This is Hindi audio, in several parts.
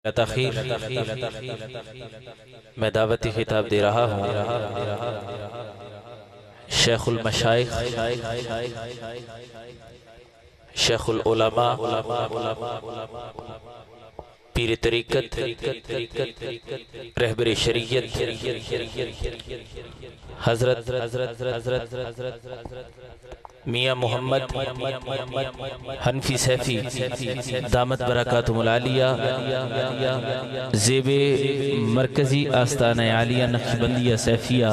तखीर मैं दावती खिताब दे रहा हूँ शेखुल मशाइख शेखुल उलमा पीर तरीक़त रहबर शरीयत हजरत मियाँ मोहम्मद हनफी सैफी दामत बरकातुहुल आलिया ज़ेबे मरकज़ी आस्ताना आलिया नक्शबंदिया सैफिया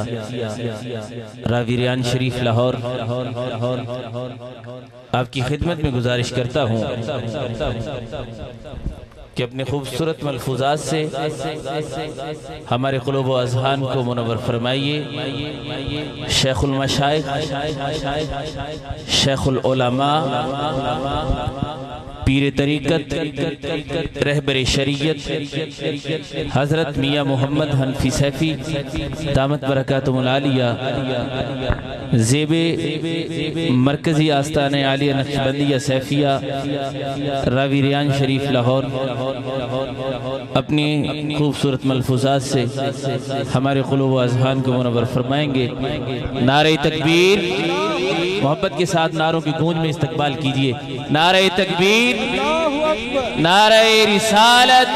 रावीरियान शरीफ लाहौर आपकी खिदमत में गुजारिश करता हूँ कि अपने खूबसूरत मलफूजात से हमारे क़ुलूब व अज़हान को मुनव्वर फरमाइए। शेखुल मशाइख शेखुल उलमा पीर तरीक़त रहबर शरीयत हज़रत मियाँ मोहम्मद हनफी सैफी दामत बरकातुहुल आलिया ज़ेबे मरकज़ी आस्ताना आलिया नक्शबंदिया सैफिया रावीरियान शरीफ लाहौर अपनी खूबसूरत मलफूजात से हमारे क़ुलूब व अज़हान को मुनव्वर फरमाएंगे। नारे तकबीर, मोहब्बत के साथ नारों की गूंज में इस्तकबाल कीजिए। नारे तकबीर, नारे रिसालत,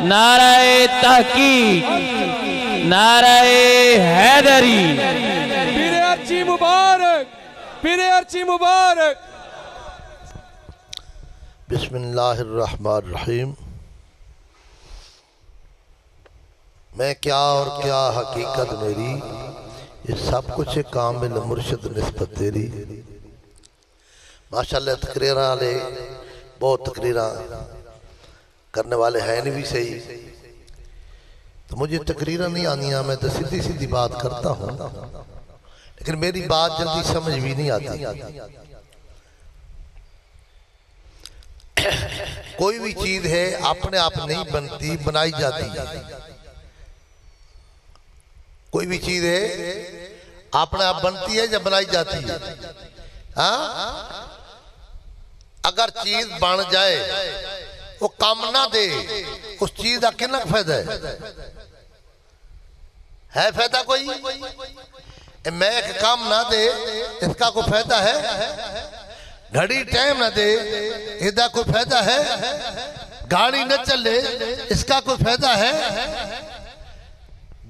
नारे तहकीक, नारे हैदरी। पीरे अर्ची मुबारक, पीरे अर्ची मुबारक। बिस्मिल्लाहिर्रहमानिर्रहीम। मैं क्या और क्या हकीकत मेरी, ये सब कुछ कामिल मुर्शिद निस्बत तेरी। माशाअल्लाह तकरीर वाले बहुत तकरीर करने वाले हैं नहीं भी सही, तो मुझे तकरीर नहीं आनियाँ, मैं तो सीधी सीधी बात करता हूँ, लेकिन मेरी बात जल्दी समझ भी नहीं आती। कोई भी चीज है अपने आप नहीं बनती, बनाई जाती है। कोई भी चीज है अपने आप बनती है या बनाई जाती है। हाँ, अगर चीज बन जाए वो काम ना दे, उस चीज का कितना फायदा है फायदा कोई? मैं एक काम ना दे इसका कोई फायदा है? घड़ी टाइम ना दे इसका कोई फायदा है? गाड़ी न चले इसका कोई फायदा है?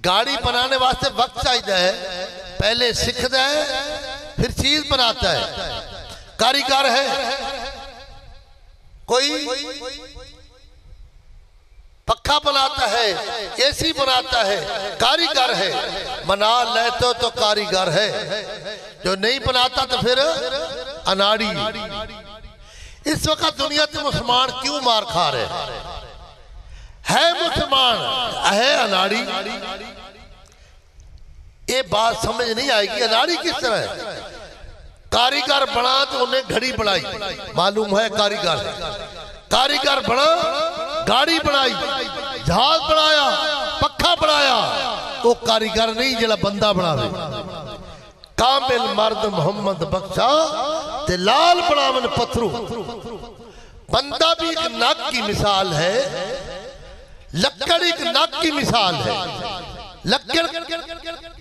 गाड़ी बनाने वास्ते वक्त चाहिए है, पहले सीखता है फिर चीज बनाता है। कारीगर है कोई, पक्का बनाता है, एसी बनाता है, कारीगर है। बना ले तो कारीगर है, जो नहीं बनाता तो फिर अनाड़ी। इस वक्त दुनिया के मुसलमान क्यों मार खा रहे है मुसलमान है अनाड़ी। ये बात समझ नहीं आएगी, अनाड़ी किस तरह है? कारीगर बना तो उन्हें घड़ी बनाई, मालूम है कारीगर है। कारीगर बना, गाड़ी बनाई, जहाज बनाया, पक्का बनाया, तो कारीगर नहीं जरा बंदा बनावे। कामिल मर्द मोहम्मद बख्शा ते लाल बनावन पत्थरू। बंदा भी एक नाक की मिसाल है, लक्कड़ एक नाक की मिसाल है। लक्कड़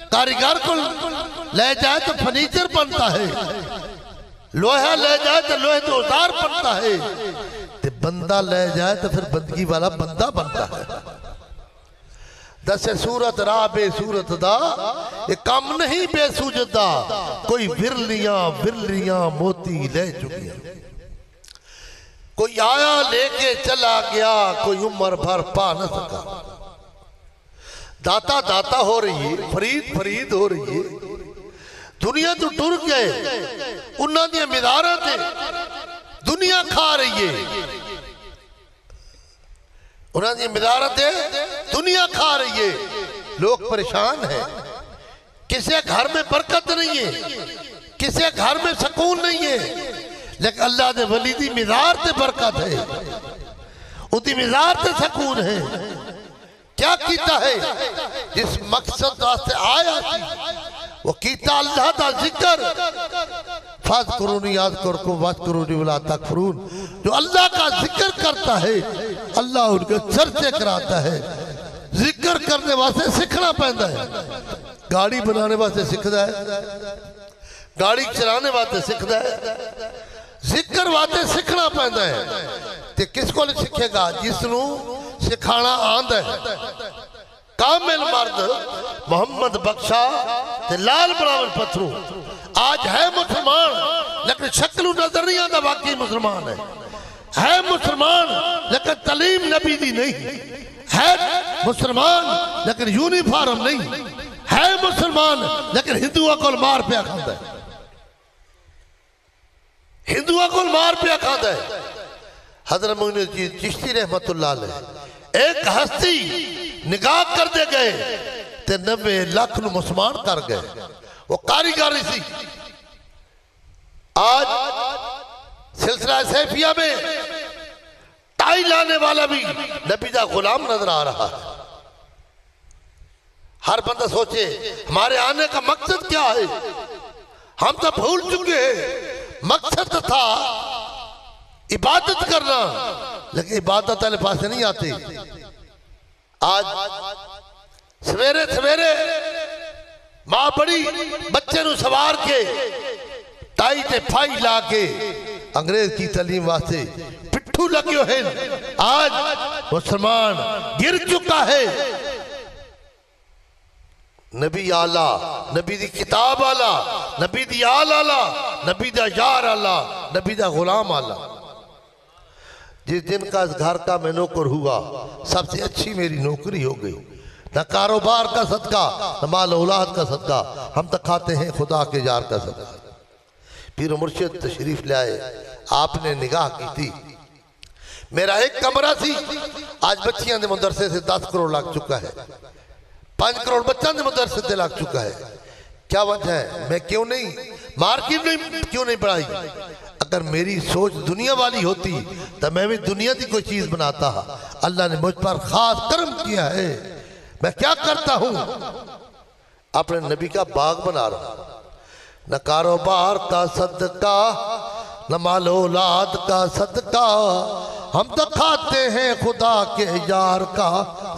कारीगर को ले जाए तो फर्नीचर बनता है, लोहा ले जाए तो लोहे तो औजार बनता है, ते बंदा ले जाए तो फिर बंदगी वाला बंदा बनता है। दस सूरत राह बेसूरत दा, ये कम नहीं बेसूजदा, कोई विरलियां मोती ले चुकी। कोई आया लेके चला गया, कोई उम्र भर पा न सका। दाता दाता हो रही है, फरीद फरीद हो रही है। दुनिया तो टुर गए, उन्होंने मिदारा थे दुनिया खा रही है। उन्होंने मिदारा थे दुनिया खा रही है। लोग परेशान हैं, किसी घर में बरकत नहीं है, किसी घर में सुकून नहीं है, लेकिन अल्लाह दे वली दी मिज़ार ते बरकत है, उदी मिज़ार ते सुकून है। क्या कीता है? जिस मकसद वास्ते आया वो कीता अल्लाह दा जिक्र, फाज करूनी याद कर को वाज करूनी वला तकफुरून। जो अल्लाह का जिक्र करता है अल्लाह उनके चर्चे कराता है। जिक्र करने वास्ते सीखना पैदा है। गाड़ी बनाने वास्ते सीखता है, गाड़ी चलाने वास्ते सीखता है, जिक्र वास्ते सीखना पैदा है। ते किस को सीखेगा? जिसनू सिखाना आंदा है। कामिल मर्द मोहम्मद बख्शा ते लाल बराबर पत्थरू आज है मुसलमान, लेकिन शक्ल नजर नहीं आता वाकई मुसलमान है मुसलमान लेकिन तलीम नबी दी नहीं है, मुसलमान लेकिन यूनिफॉर्म नहीं है, मुसलमान लेकिन हिंदुओं को मार पिया खाता है, हिंदुओं को मार पिया खाता है। हजरत मोइनुद्दीन चिश्ती रहमतुल्लाह अलैह एक हस्ती निगाह कर दे गए ते 90 लाख नु मुसलमान कर गए। वो कारीगर सी। आज सिलसिला सैफिया में टाई लाने वाला भी नबी का गुलाम नजर आ रहा है। हर बंदा सोचे हमारे आने का मकसद क्या है? हम तो भूल चुके हैं। मकसद था इबादत करना, लेकिन इबादत वाले पास नहीं आती। आज सवेरे सवेरे मां बड़ी बच्चे नु सवार के टाई ते फाई ला के अंग्रेज की तालीम वास्ते पिट्ठू लगे है। आज मुसलमान गिर चुका है। नबी आला, नबी दी किताब आला, नबी दी आल आला, नबी दा यार आला, नबी दा गुलाम आला। जिस दिन का इस घर का मैं नौकर हुआ सबसे अच्छी मेरी नौकरी हो गई। न कारोबार का सदका न माल औलाद का सदका, हम तो खाते हैं खुदा के यार का सदका। पीर मुर्शिद तशरीफ ले आए, आपने निगाह की थी। मेरा एक कमरा सी, आज बच्चियां दे मदरसे से 10 करोड़ लग चुका है, 5 करोड़ बच्चों के मदरसे से लग चुका है। क्या वजह है? मैं क्यों नहीं मार्केट में क्यों नहीं बढ़ाई? अगर मेरी सोच दुनिया वाली होती तो मैं भी दुनिया की कोई चीज बनाता। अल्लाह ने मुझ पर खास कर्म किया है। मैं क्या करता हूं? अपने नबी का बाग बना रहा। न कारोबार का सदका न माल औलाद का सदका, हम तो खाते हैं खुदा के यार का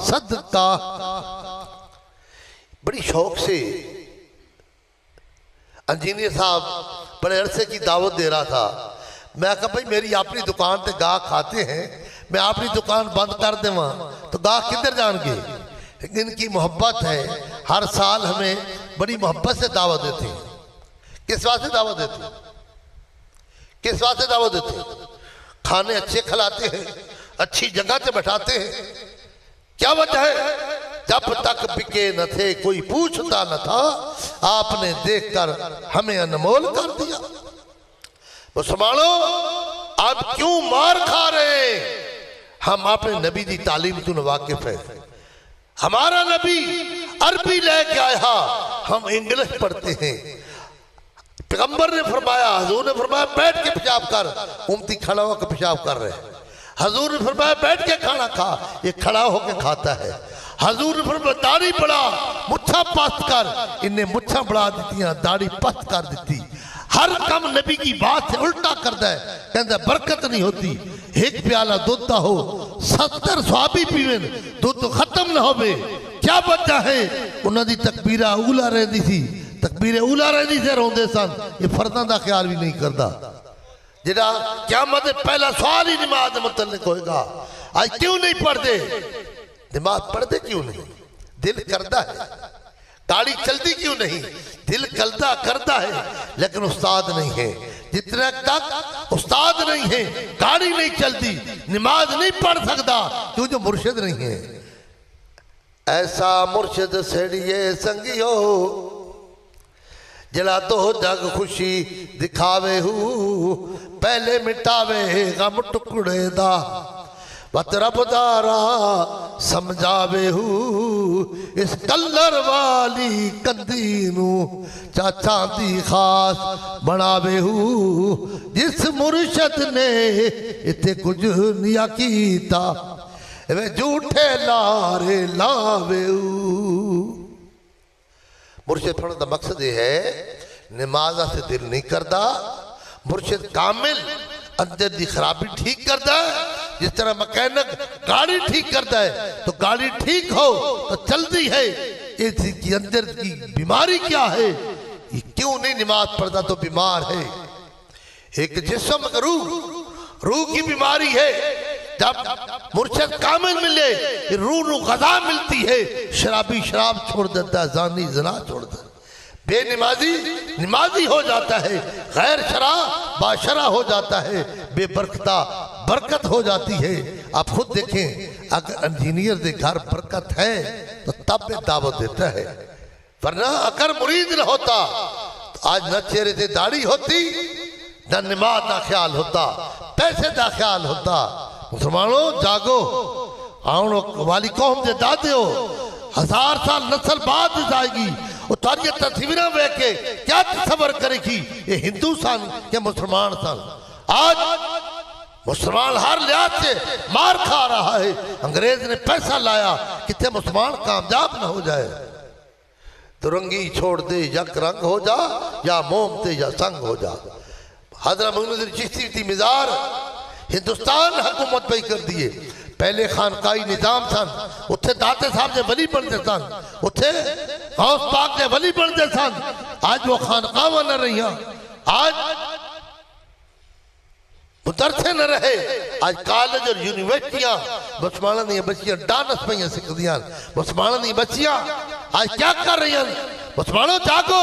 सदका। बड़ी शौक से इंजीनियर साहब बड़े अरसे की दावत दे रहा था। मैं कहा भाई मेरी अपनी दुकान पे गाहक खाते हैं, मैं अपनी दुकान बंद कर देवा तो गाहक किधर जाएंगे? इनकी मोहब्बत है, हर साल हमें बड़ी मोहब्बत से दावत देते हैं। किस वास्ते दावत देते हैं? किस वास्ते दावत देते हैं? खाने अच्छे खिलाते हैं, अच्छी जगह से बैठाते हैं। क्या वजह है? जब तक बिके न थे कोई पूछता न था, आपने देखकर हमें अनमोल कर दिया। मुसलमानों आप क्यों मार खा रहे हैं? हम अपने नबी की तालीम तो वाकिफ है। हमारा नबी अरबी लेके आया, हम इंग्लिश पढ़ते हैं। पैगंबर ने फरमाया, हजूर ने फरमाया बैठ के पेशाब कर, उम्मती खड़ा होकर पेशाब कर रहे हैं। हजूर ने फरमाया बैठ के खाना खा, ये खड़ा होकर खाता है। हजूर ने फरमाया दाढ़ी बढ़ा, मुच्छा पस्त कर, इन्हें मुच्छा बढ़ा दी, दाढ़ी पस्त कर दी। हर कम नबी की बात से उल्टा करता है। कहता बरकत नहीं होती। एक प्याला दूध हो 70 स्वाबी पीवे, दूध खत्म ना हो। क्या वजह है? उन्होंने तकबीरा उला रही थी, तकबीरे उला रही से रोंदे सन। ये फर्दा का ख्याल भी नहीं करता। जिहड़ा क़यामत पहला सवाल ही नमाज मुतल्लिक होएगा। आज क्यों नहीं पढ़ते? नमाज पढ़ते क्यों नहीं? दिल करता है। गाड़ी चलती क्यों नहीं? दिल करता करता है, लेकिन उस्ताद नहीं है। जितने तक उस्ताद नहीं है, गाड़ी नहीं चलती, नमाज नहीं पढ़ सकता, क्यों? जो मुर्शिद नहीं है। ऐसा मुर्शिद सेड़िए संगियो, जला दो जग खुशी दिखावे हूँ, पहले मिटावे गम टुकड़े दा, वत रबदारा समझावे हूँ। इस कलर वाली कंदी नू चाचा दी खास बनावे हूँ। जिस मुर्शद ने इतने कुछ निया कीता, वे झूठे लारे लावे हूँ। मुर्शिद पढ़ने का मकसद यह है, नमाज से दिल नहीं करता, मुर्शिद कामिल अंदर की खराबी ठीक करता है, जिस तरह मैकेनिक गाड़ी ठीक करता है तो गाड़ी ठीक हो तो चलती है। इसकी अंदर की बीमारी क्या है, ये क्यों नहीं नमाज पढ़ता तो बीमार है। एक जिस्म रूह की बीमारी है। जब मुर्शिद कामिल मिले रूह को गज़ा मिलती है। शराबी शराब छोड़ देता है, जानी जना छोड़ देता है, बेनमाजी नमाजी हो जाता है, गैर शरा बाशरा हो जाता है, बेबरकता बरकत हो जाती है। आप खुद देखें, अगर इंजीनियर के घर बरकत है तो तब दावत देता है, वरना अगर मुरीद न होता तो आज न चेहरे से दाढ़ी होती, न नमाज का ख्याल होता, पैसे का ख्याल होता। मुसलमानों जागो, आओ वाली कौम के दादे हो, 1000 साल नस्ल बाद जाएगी। तारी तस्वीर वेख के क्या तस्वर करेगी, ये हिंदू सन या मुसलमान सन। आज मुसलमान हर लिहाज से मार खा रहा है। अंग्रेज ने पैसा लाया कितने मुसलमान कामयाब न हो जाए। तुरंगी छोड़ दे, यक रंग हो जा, या मोम ते या संग हो जा। हज़रत मोहम्मद चिश्ती की मिजार हिंदुस्तान हुकूमत पे कर दिए। पहले खानकाई निजाम सन, उत्थे दाते साहब ने वली बनते सन, उत्थे गौस पाक ने वली बनते सन। आज वो खानकावां न रही, आज मुदरसे न रहे। आज कॉलेज और यूनिवर्सिटियां मुसलमानों दी बच्चियां डांस पे सीखदियां। मुसलमानों दी बच्चियां आज क्या कर रही हैं? मुसलमानों जागो,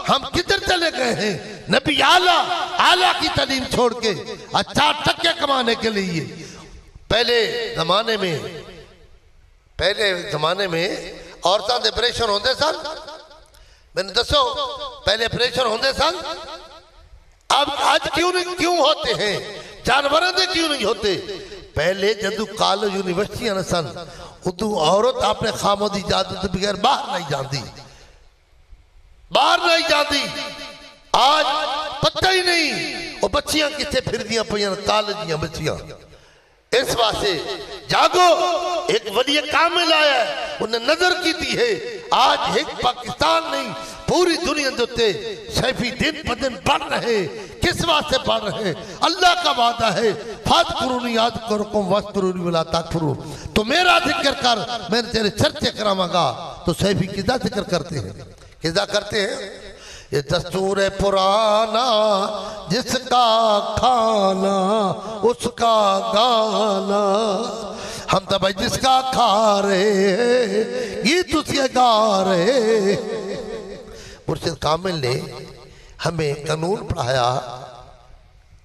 हम किधर चले गए हैं? नबी आला की तालीम छोड़ के अच्छा टक्के कमाने के लिए। पहले जमाने में औरतों के ऑपरेशन होंगे सन। मैंने दसो, पहले ऑपरेशन होंगे सन, अब आज क्यों होते हैं? जानवरों के क्यों नहीं होते? पहले जदू कॉलेज यूनिवर्सिटियां न सन, उदू औरत अपने खामों की इजाजत के बगैर बाहर नहीं जाती। आज पता ही नहीं वो बच्चियां कितने फिरदियां पईयां, कॉलेज दियां बच्चियां। इस वास्ते जागो, एक वली कामिल आया है, उन्हें नजर की दी है। आज एक पाकिस्तान नहीं, पूरी दुनिया के उत्ते सैफी दिन ब दिन बढ़ रहे। किस वास्ते बढ़ रहे? अल्लाह का वादा है, फाज़कुरूनी याज़कुरुकुम वज़कुरूनी वला तकफुरून। तो मेरा जिक्र कर, मैं तेरे चर्चे करावांगा। तो सैफी किदा जिक्र करते हैं? ये दस्तूर पुराना, जिसका खाना उसका गाना। हम तो भाई जिसका खा रहे ये तुझे गा रहे। मुर्शिद कामिल ने हमें कानून पढ़ाया,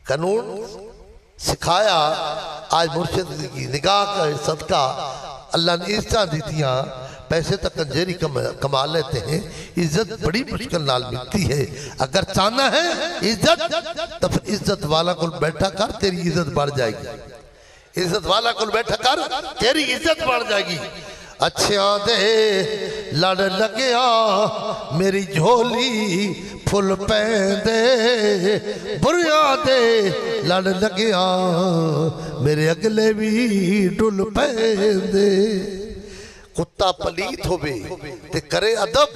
कानून सिखाया। आज मुर्शिद की निगाह का सदका अल्लाह ने इज्जत दीतियां। पैसे तक कंजेरी कमा लेते हैं, इज्जत बड़ी मुश्किल नाल मिलती है। अगर चाहना है इज्जत तो फिर इज्जत वाला को बैठा कर, तेरी इज्जत बढ़ जाएगी। इज्जत वाला को बैठा कर, तेरी इज्जत बढ़ जाएगी। अच्छियां दे लड़ लगिया मेरी झोली फुल पैंदे, बुरियां दे लड़ लगिया मेरे अगले भी डुल पैंदे। कुत्ता पलीत होवे ते करे अदब,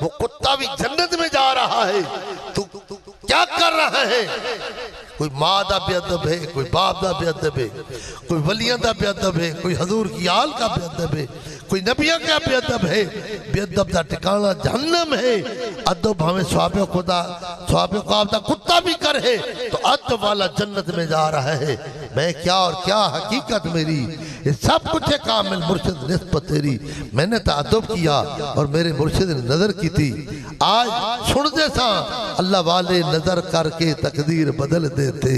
वो कुत्ता भी जन्नत में जा रहा है। तू क्या कर रहा है? कोई माँ का बेअदब है, कोई बाप का बेअदब है, कोई वलियां का बेअदब है, कोई हजूर की आल का बेअदब है, कोई नबिया का बेअदब है। बेअदब का ठिकाना जहन्नम है। अदब हमें स्वाबे खुदा कुत्ता भी करे तो अदब वाला जन्नत में जा रहा है। मैं क्या और क्या हकीकत मेरी, ये सब कुछ है कामिल मुर्शिद निस्बत तेरी। मैंने तो अदब किया और मेरे मुर्शिद ने नजर की थी। आज सुनते सा अल्लाह वाले नजर करके तकदीर बदल देते,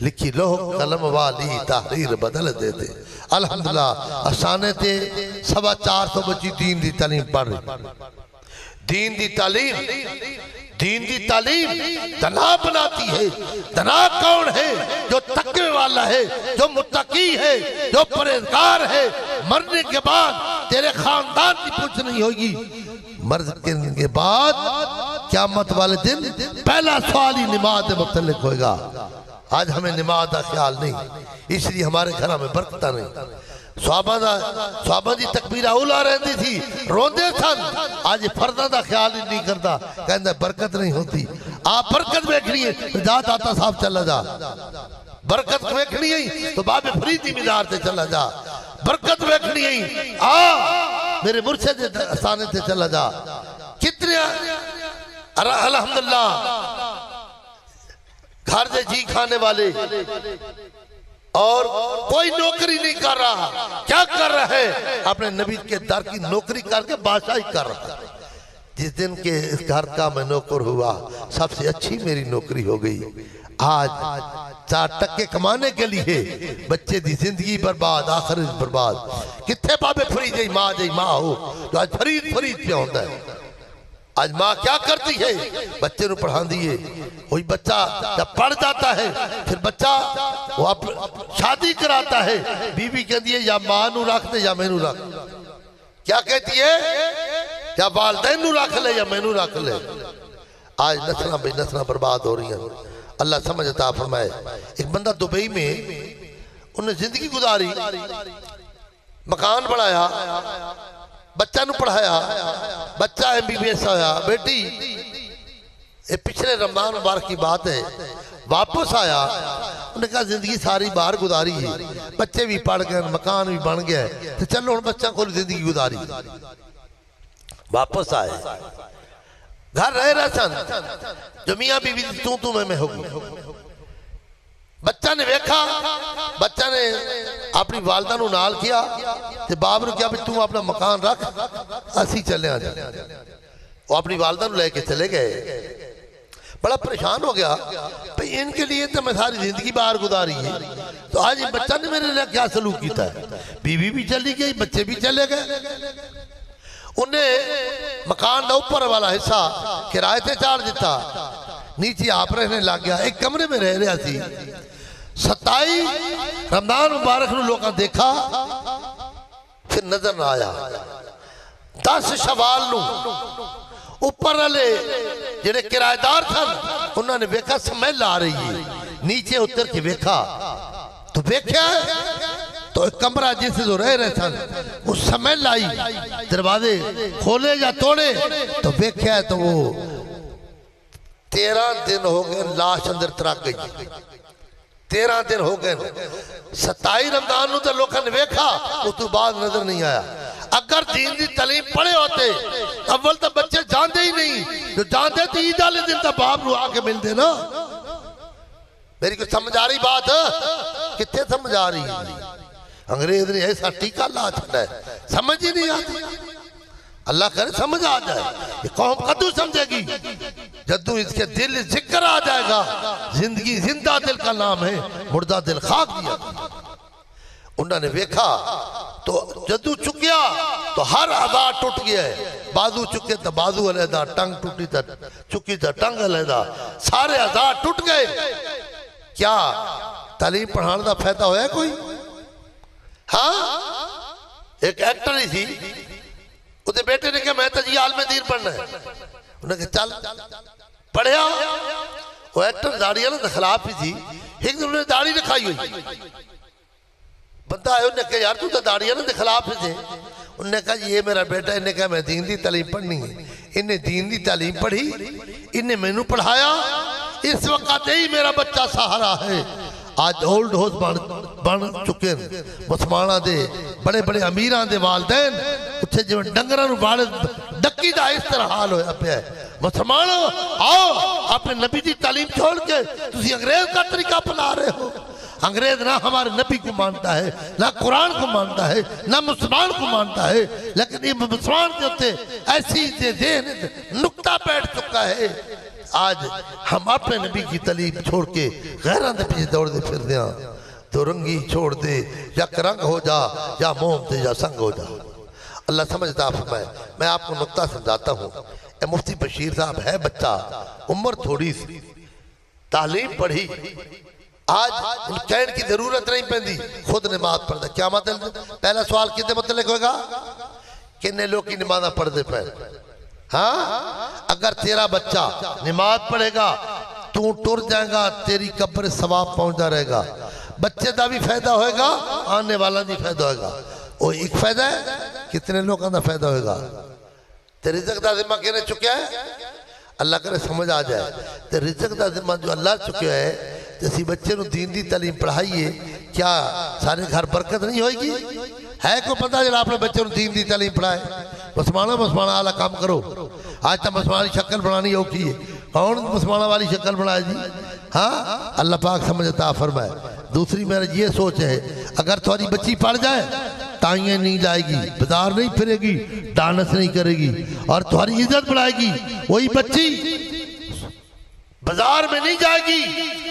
लिखी लो कलम वाली तहरीर बदल देते। अल्हम्दुलिल्लाह असाने थे 425 बच्ची दीन की तालीम पढ़ रही। दीन की तालीम तना बनाती है। तना कौन है? जो तकवे वाला है, जो मुत्तकी है, जो परहेजगार है। मरने के बाद तेरे खानदान की पूछ नहीं होगी। मरने के बाद क़यामत वाले दिन पहला सवाल ही नमाज के मुतल्लिक होगा। आज हमें नमाज का ख्याल नहीं, इसलिए हमारे घर में बरकत नहीं। सहाबा दी तकबीर उला रहती थी, रोंदे सन। आज फर्दा का ख्याल ही नहीं करता, कहता बरकत नहीं होती। आप बरकत वेखनी है जा दाता साहब चला जा, बरकत वेखनी है तो बाबे फरीद मीदार से चला जा, बरकत वेखनी है आ मेरे मुर्शिद आस्थाने से चला जा। कितने अल्हम्दुलिल्लाह घर से जी खाने वाले और कोई नौकरी नहीं कर रहा, क्या कर रहा है? अपने नबी के दर की नौकरी करके बादशाही कर रहा है। जिस दिन के इस घर का मैं नौकर हुआ सबसे अच्छी मेरी नौकरी हो गई। आज 4 टक्के कमाने के लिए बच्चे की जिंदगी बर्बाद, आखिर बर्बाद। कितने बाबे फरीद जी माँ जी माँ हो तो आज फरीद फरीद पे होता है। आज माँ क्या करती है? बच्चे को पढ़ा दिए, कोई बच्चा जब पढ़ जाता है फिर बच्चा वो शादी कराता है, बीवी कहती है या माँ नू रख दे या मैनू रख। क्या कहती है? या वालदैन नू रख ले या मैनू रख ले। आज नस्ल बे नस्ल बर्बाद हो रही हैं। अल्लाह समझता फरमाए। एक बंदा दुबई में उन्हें जिंदगी गुजारी, मकान बनाया, बच्चा नू पढ़ाया, बच्चा MBBS होया। बेटी ये पिछले रमजान मुबारक की बात है, वापस आया, उन्हें कहा जिंदगी सारी बाहर गुजारी है, बच्चे भी पढ़ गए, मकान भी बन गया, तो चलो हम बच्चा को जिंदगी गुजारी। वापस आए, घर रह रहे सन, जो मियाँ बीवी तू मैं होगी। बच्चा ने वेखा, बच्चा ने अपनी वालदा नू नाल किया, ते बाप ने कहा भी तू अपना मकान रख, असी चले आ जा। वो अपनी वालदा नू लेके चले गए। बड़ा परेशान हो गया भाई इनके लिए तो मैं सारी जिंदगी बाहर गुजारी है, तो आज ये बच्चा ने मेरे लिए क्या सलूक किया है? बीवी भी चली गई, बच्चे भी चले गए। उन्हें मकान का ऊपर वाला हिस्सा किराए से चाड़ दिता, नीचे आप रहने लग गया। एक कमरे में रह रहा थी। 27 रमजान मुबारक नू लोगों देखा, फिर नजर ना आया। 10 शवाल नू ऊपर वाले जेडे किराएदार थे उन्होंने वेखा स्मैल आ रही है, नीचे उतर के वेखा तो वेख्या तो एक कमरा जिसे जो रह रहे थे वो स्मैल आई। दरवाजे खोले या तोड़े तो वेख्या तो वो 13 दिन हो गए लाश अंदर तरक गई। 13 दिन हो गए। 27 रमजान तो लोगों ने वेखा, उस तो बाद नजर नहीं आया। अगर दीन की तालीम पढ़े होते अव्वल तो बच्चे जानते ही नहीं, जो जानते तो ईद वाले दिन तो बाप नु आके मिलते ना। मेरी को समझ आ रही बात? कितने समझ आ रही है? अंग्रेज ने ऐसा टीका ला छड़ा है, समझ ही नहीं आती। अल्लाह करे समझ आ जाए। ये कौम कदू समझेगी जदू इसके दिल जिक्र आ जाएगा। जिंदगी जिंदा दिल का नाम है, मुर्दा दिल खाक दिया। उन्होंने वेखा तो जदू चुकिया तो हर अदा टूट गया है। बाजू चुके तो बाजू अलहदा, टंग टूटी तो चुकी तो टंग अलहदा, सारे अदा टूट गए। क्या तालीम पढ़ाने का फायदा होया कोई? हाँ, एक एक्टर ही थी, उसके बेटे ने कहा मैं तो जी आलम दीन पढ़ना है। उन्होंने कहा चल पढ़िया। वो एक्टर दाढ़ी वाले के खिलाफ ही थी। एक दिन उन्होंने दाढ़ी रखाई हुई, बंदा आया, उन्हें कहा यार तू तो दाढ़ी वाले के खिलाफ ही थे। उन्होंने कहा ये मेरा बेटा, इन्हें कहा मैं दीन की तालीम पढ़नी है। इन्हें दीन की तालीम पढ़ी, इन्हें मैनू पढ़ाया। इस वक्त ही मेरा बच्चा सहारा है। आज ओल्ड हाउस बन चुके मुसलमाना दे बड़े बड़े अमीरां दे वालदैन उत्थे जिवें डंगरां नूं बाड़े डक्की दा इस तरह हाल होया पिया है। मुसलमानों आओ, अपने नबी की तालीम छोड़ के तुसी अंग्रेज का तरीका अपना रहे हो। अंग्रेज ना हमारे नबी को मानता है, ना कुरान को मानता है, ना मुसलमान को मानता है, लेकिन ये मुसलमान के उत्ते ऐसी नुक्ता बैठ चुका है। आज हम अपने नबी की तालीम छोड़ के गैरां दे पीछे दौड़ते फिरते हैं। तो रंगी छोड़ दे, या रंग हो जा, या मोम दे, या संग हो जा। अल्लाह समझता फरमाए। मैं आपको नुक्ता समझाता हूँ। मुफ्ती बशीर साहब है बच्चा, उम्र थोड़ी सी, तालीम पढ़ी, आज कहने की जरूरत नहीं पैंदी, खुद नमाज पढ़ता। क्या मतलब? पहला सवाल कितने मतलब होगा? किन्ने लोग की नमाज पढ़ते पे? हाँ, अगर तेरा बच्चा नमाज पढ़ेगा तू टुर जाएगा, तेरी कब्र सवाब पहुंचता रहेगा। बच्चे का भी फायदा होएगा, आने वाला भी फायदा होएगा। वो एक फायदा है, कितने लोगों का फायदा होएगा? तेरी रिज़्क़ दा ज़िम्मा किने चुकिया है? अल्लाह करे समझ आ जाए तो रिज़्क़ का जिम्मा जो अल्लाह चुकिया है तो असी बच्चे को दीन की तालीम पढ़ाइए क्या सारे घर बरकत नहीं होएगी है कोई पता जो अपने बच्चे को दीन की तालीम पढ़ाए मुसलमाना वाला काम करो आज तो मुसलमान की शक्ल बनानी औखी है कौन मुसलमाना वाली शक्ल बनाए जी हाँ अल्लाह पाक समझता फरमाए दूसरी मेरा ये सोच है अगर थोड़ी बच्ची पढ़ जाए ताइयाँ नहीं लाएगी बाजार नहीं फिरेगी डांस नहीं करेगी और तुम्हारी इज्जत बढ़ाएगी वही बच्ची बाजार में नहीं जाएगी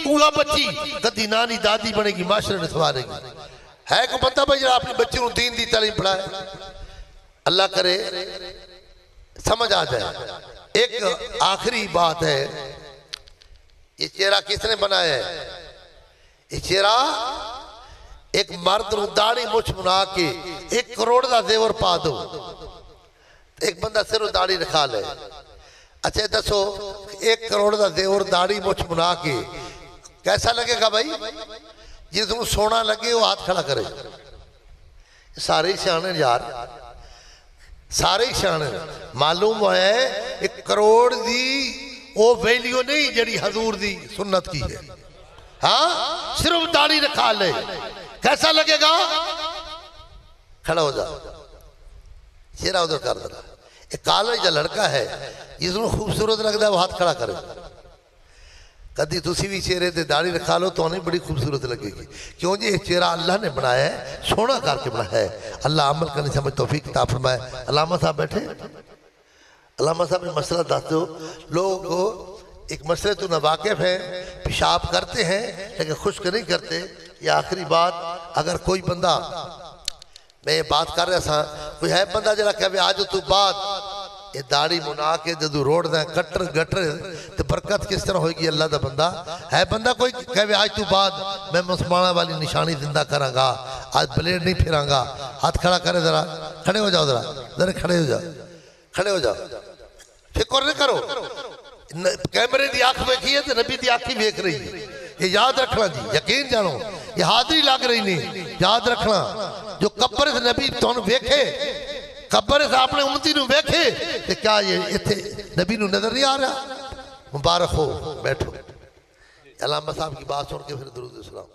पूरा बच्ची कदी नानी दादी बनेगी माशरे में सवारेगी है को पता भाई जरा अपने बच्चे को दीन दी तालीम पढ़ाए अल्लाह करे समझ आ जाए। एक आखिरी बात है ये चेहरा किसने बनाया है ये चेहरा एक मर्द दाढ़ी मुछ बना के 1 करोड़ का जेवर पा दो एक बंदा सिर दाढ़ी रखा ले अच्छा दसो 1 करोड़ का जेवर दाढ़ी मुछ बना के कैसा लगेगा भाई जिसको सोना लगे वो हाथ खड़ा करे सारे सियाने यार सारे सियाने मालूम है 1 करोड़ की वो वैल्यू नहीं जड़ी हजूर दी सुन्नत की है हाँ सिर्फ दाढ़ी रखा ले कैसा लगेगा खड़ा हो जा चेहरा उधर कर दे एक काला जो लड़का है जिसको खूबसूरत लगता है वो हाथ खड़ा करे कभी तुसी भी चेहरे ते दाढ़ी रखा लो तो उन्हें बड़ी खूबसूरत लगेगी क्यों जी ये चेहरा अल्लाह ने बनाया है सोना करके बनाया है अल्लाह अमल करने समझ तौफीक अता फरमाए। अल्लामा साहब बैठे अल्लामा साहब ने मसला दस दो लोग एक मसले तो नावाकिफ है पेशाब करते हैं लेकिन खुश्क नहीं करते ये आखिरी बात अगर कोई बंदा मैं ये बात कर रहा था कोई है बंदा जरा कहे आज तू बात ये दाढ़ी मुना के जदू रोड दे कटर गटर तो बरकत किस तरह होगी अल्लाह का बंदा है बंदा कोई कहे आज तू बाद मैं मुसलमाना वाली निशानी जिंदा करांगा आज ब्लेड नहीं फिरांगा हाथ खड़ा करे जरा खड़े हो जाओ जरा खड़े हो जाओ फिक्र नहीं करो कैमरे की आंख वेखी है तो नबी की आंख ही वेख रही है ये याद रखना जी यकीन जानो ये हाजरी लग रही नहीं याद रखना जो कब्र से नबी तुम वेखे कब्र से अपने उम्मती नु वेखे ते क्या ये इत्थे नबी नु नजर नहीं आ रहा मुबारक हो बैठो अल्लामा साहब की बात सुन के फिर दुरूद सलाम।